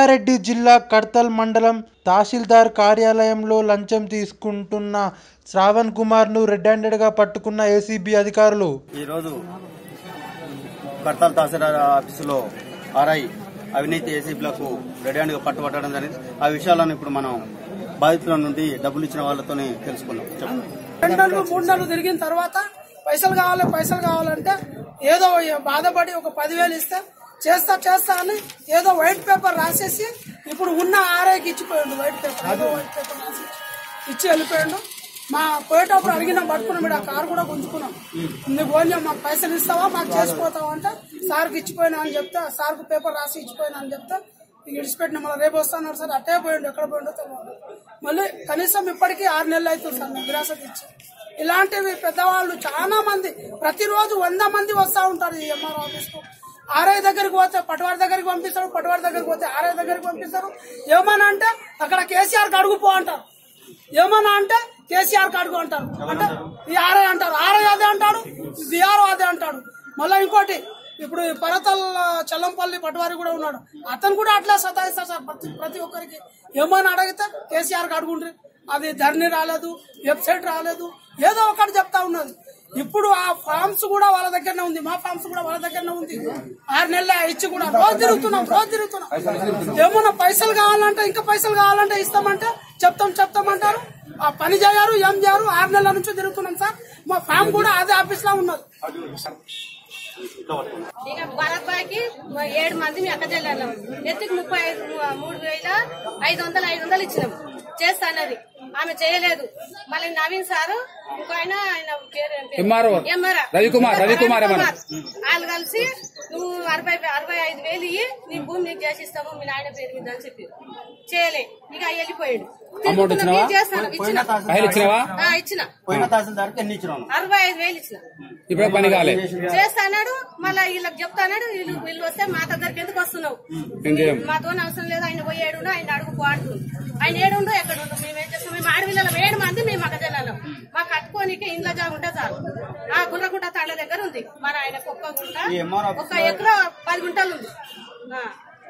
రంగారెడ్డి జిల్లా కడ్తల్ మండలం తహసీల్దార్ కార్యాలయంలో లంచం తీసుకుంటున్న శ్రావణ్ కుమార్ ను రెడ్ హ్యాండెడ్ గా పట్టుకున్న ఏసీబీ అధికారులు. ఈ రోజు కడ్తల్ తహసీల్దార్ ఆఫీసులో ఆర్ఐ అవినీతి ఏసీబీలకు రెడ్ హ్యాండ్ గా పట్టుబట్టడం జరిగింది. ఆ విషయాలను ఇప్పుడు మనం బాధితుల నుండి డబ్బులు ఇచ్చిన వాళ్ళతోనే తెలుసుకున్నాం. 2 నెలలు 3 నెలలు తిరిగిన తర్వాత పైసలు కావాలంటే ఏదో బాధపడి ఒక 10,000 ఇస్తే చేస్తా అని ఏదో వైట్ పేపర్ రాసేసి ఇప్పుడు ఉన్న ఆర్ఐకి ఇచ్చిపోయాడు. వైట్ పేపర్ రాసి ఇచ్చి వెళ్ళిపోయాడు. మా పోయేటప్పుడు అడిగినా పట్టుకున్నాం. మీరు ఆ కారు కూడా గుంజుకున్నాం. నీకు ఓన్లీ మాకు పైసలు ఇస్తావా మాకు చేసిపోతావా అంటే సార్కి ఇచ్చిపోయినా అని చెప్తే సార్కు పేపర్ రాసి ఇచ్చిపోయినా అని చెప్తే ఇడిచిపెట్టిన మళ్ళీ రేపు వస్తాను సార్. అట్టే పోయిండు, ఎక్కడ పోయిండో తెలియదు. మళ్ళీ కనీసం ఇప్పటికీ 6 నెలలు అవుతుంది సార్ మేము విరాసత్ ఇచ్చి. ఇలాంటివి పెద్దవాళ్ళు చాలా మంది ప్రతిరోజు 100 మంది వస్తూ ఉంటారు ఈ ఎంఆర్ఓ ఆఫీస్కు. ఆర్ఐ దగ్గరికి పోతే పటవారి దగ్గరికి పంపిస్తారు, పటవారి దగ్గరికి పోతే ఆర్ఐ దగ్గరికి పంపిస్తారు. ఏమన్నా అంటే అక్కడ కేసీఆర్ అడుగుపో అంటారు, ఏమన్నా అంటే కేసీఆర్ అడుగు అంటారు. అంటే ఈ ఆర్ఐ అంటారు, ఆర్ఐ అదే అంటాడు, బీఆర్ఓ అదే అంటాడు. మళ్ళీ ఇంకోటి ఇప్పుడు పరతల్ చల్లంపల్లి పటవారి కూడా ఉన్నాడు, అతను కూడా అట్లా సతాయిస్తారు సార్. ప్రతి ఒక్కరికి ఏమన్నా అడిగితే కేసీఆర్ అడుగుండ్రి, అది ధర్నీ రాలేదు, వెబ్సైట్ రాలేదు, ఏదో ఒకటి చెప్తా ఉన్నది. ఇప్పుడు ఆ ఫార్మ్స్ కూడా వాళ్ళ దగ్గరనే ఉంది, మా ఫార్మ్స్ కూడా వాళ్ళ దగ్గరనే ఉంది. 6 నెలలు ఇచ్చి కూడా రోజు తిరుగుతున్నాం. ఏమన్నా పైసలు కావాలంటే ఇంకా పైసలు కావాలంటే ఇస్తామంటే చెప్తామంటారు. ఆ పని చేయరు, ఏం చేయరు. 6 నెలల నుంచి తిరుగుతున్నాం సార్. మా ఫామ్ కూడా అదే ఆఫీస్ లో ఉన్నది. ఇక భరత్బాయికి 7 మంది మీ అక్క చెల్లెళ్ళం ఎత్తుకు 33,500 ఇచ్చినాం చేస్తానది. ఆమె చేయలేదు. మళ్ళీ నవీన్ సారు ఇంకో ఆయన రవికుమార్ వాళ్ళు కలిసి నువ్వు 65,000 ఇయ్యి నీ భూమి నీకు చేసిస్తాము మీ నాయన పేరు మీద అని చెప్పి చేయలే. ఇక వెళ్ళిపోయాడు. చేస్తాను ఇచ్చిన 65,000 ఇచ్చిన చేస్తాడు. మళ్ళీ వీళ్ళకి చెప్తాడు, వీళ్ళు వస్తే మా దగ్గరికి ఎందుకు వస్తున్నావు, మాతో అవసరం లేదు, ఆయన పోయేడు ఆయన అడుగు అంటుంది. ఆయన ఏడుండో ఎక్కడ ఉండు, మేమేం చేస్తాం. మేము ఆడపిల్లలు 7 మంది మేము మగజనాలం. మా కట్టుకోనికి ఇంట్లో జాగా ఉంటే చాలు. ఆ గుర్రగుంట తాళ్ల దగ్గర ఉంది మన ఆయనకు ఒక్క గుంట, 1 ఎకరా 10 గుంటలు ఉంది.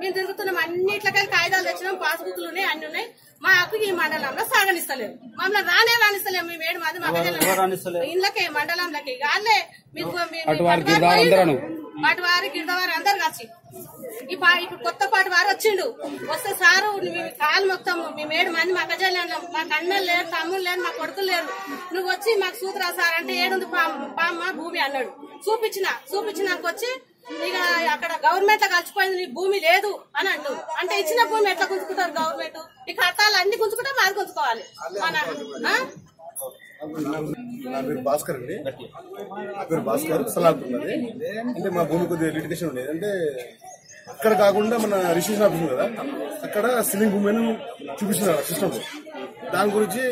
మేము తిరుగుతున్నాం. అన్నిట్లకైనా కాగితాలు తెచ్చినాం, పాస్బుక్లు ఉన్నాయి, అన్ని ఉన్నాయి. మాకు ఈ మండలంలో సాగనిస్తలేము, మమ్మల్ని రానిస్తలేము. మేము 7 మంది మగజనాలు ఇళ్ళకే మండలంలోకి వాళ్ళే పాటివారి గిరిదవారి అందరు కలిసి ఇప్పుడు కొత్త పాటివారు వచ్చిండు. వస్తే సారు కాలు మొత్తం మేము 7 మంది మా అక్కజల్లు, మాకు అన్నలు లేరు, తమ్ముళ్ళు లేరు, మా కొడుకులు లేరు. నువ్వు వచ్చి మాకు సూత్రా సార్ అంటే ఏడుంది పామ్మ భూమి అన్నాడు. చూపించినాక వచ్చి ఇక అక్కడ గవర్నమెంట్ లో కలిసిపోయింది, నీకు భూమి లేదు అని అంటు. అంటే ఇచ్చిన భూమి ఎట్లా గుంజుకుంటారు గవర్నమెంట్? ఈ ఖాతాలు అన్ని గుంజుకుంటే మాది గుంజుకోవాలి. నా పేరు భాస్కర్ అండి. సలాకున్నది అంటే మా భూమి కొద్దిగా లిటిగేషన్ ఉండేది. అంటే అక్కడ కాకుండా మన రిజిస్ట్రేషన్ ఆఫీస్ ఉంది కదా, అక్కడ సిలింగ్ భూమి అని చూపిస్తున్నారు సిస్టమ్. దాని గురించి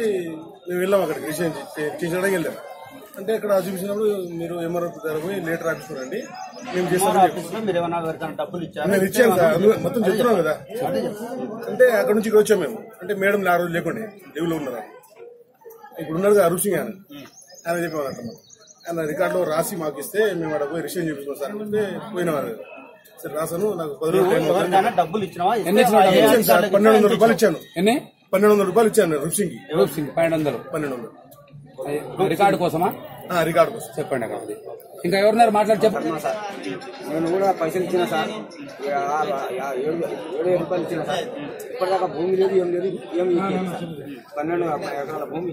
మేము వెళ్ళాం, అక్కడికి రిజిస్ట్రేషన్ చేయించడానికి వెళ్ళాం. అంటే అక్కడ చూపించినప్పుడు మీరు ఎంఆర్ఓ దగ్గర పోయి లెటర్ రాపించుకోండి, మేము చేస్తామని నేను ఇచ్చాను సార్. మొత్తం చెప్తున్నాం కదా. అంటే అక్కడ నుంచి ఇక్కడ వచ్చాం మేము. అంటే మేడం ఆ రోజు లేకుండే, లీవ్లో ఉన్నారు. ఇప్పుడు ఉన్నారు కదా అరుసింగ్ ఆయన చెప్పేవాళ్ళంట. ఆయన రికార్డులో రాసి మాకు ఇస్తే మేము అక్కడ పోయి రిజిస్ట్రేషన్ చేయించుకోం సార్ అంటే పోయినవారు. సరే రాసాను, నాకు 10 రోజులు డబ్బులు ఇచ్చిన సార్. 1,200 రూపాయలు ఇచ్చాను. 1,200 రూపాయలు ఇచ్చాను రుసింగ్ 1200 రికార్డు కోసమా? రికార్డు కోసం చెప్పండి. అక్కడ ఇంకా ఎవరున్నారు మాట్లాడి చెప్పండి. నేను కూడా పైసలు ఇచ్చిన సార్, 7,000 రూపాయలు ఇచ్చిన సార్. ఇప్పటిదాకా భూమి లేదు, ఏం లేదు, ఏం ఇచ్చేది సార్. 12 ఎకరాల భూమి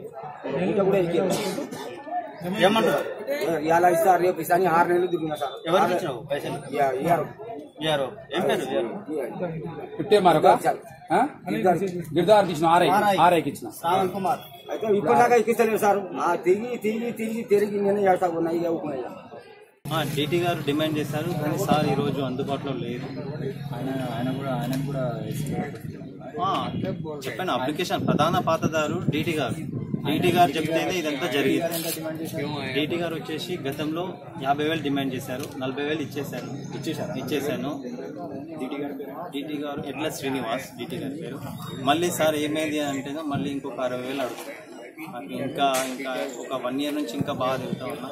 ఇంకా కూడా ఇచ్చేది. ఏమంటారు ఇలా ఇస్తా రేపు ఇస్తా అని 6 నెలలు దిగిన సార్. ఎవరికి ఇచ్చినావు పైసలు? గిరిదార్ ఇచ్చిన ఆర్ఐకి ఇచ్చిన శ్రావణ్ కుమార్ అయితే ఇప్పటిదాకా ఎక్కిస్తలేదు సార్. తిరిగి నేను ఏడుకున్నాయి. డీటీ గారు డిమాండ్ చేశారు, కానీ సార్ ఈ రోజు అందుబాటులో లేదు. ఆయన కూడా చెప్పాను. అప్లికేషన్ ప్రధాన పాతదారు డీటీ గారు చెప్తేనే ఇదంతా జరిగింది. డీటీ గారు వచ్చేసి గతంలో 50,000 డిమాండ్ చేశారు, 40,000 ఇచ్చేసాను. డీటీ గారు ఎడ్ల శ్రీనివాస్ డీటీ గారి పేరు. మళ్ళీ సార్ ఏమైంది అంటే మళ్ళీ ఇంకొక 60,000 అడుగుతారు. నాకు ఇంకా ఒక 1 year నుంచి ఇంకా బాగా తిరుగుతా ఉన్నా.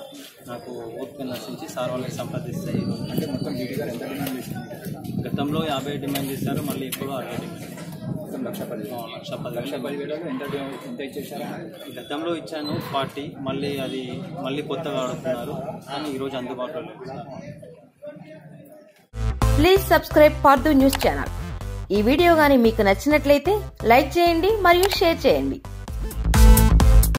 నాకు ఓపిక నశించి సార్ వాళ్ళకి సంప్రదిస్తే అంటే మొత్తం డీటీ గారు ఎంత డిమాండ్ చేసింది? గతంలో 50 డిమాండ్ చేశారు, మళ్ళీ ఇప్పుడు 60 డిమాండ్. మొత్తం 1,10,000 ఎంత ఇచ్చేసారా? గతంలో ఇచ్చాను 40, మళ్ళీ కొత్తగా అడుగుతున్నారు కానీ ఈరోజు అందుబాటులో లేదు. Please subscribe for the news channel. ఈ వీడియో గాని మీకు నచ్చినట్లయితే లైక్ చేయండి మరియు షేర్ చేయండి.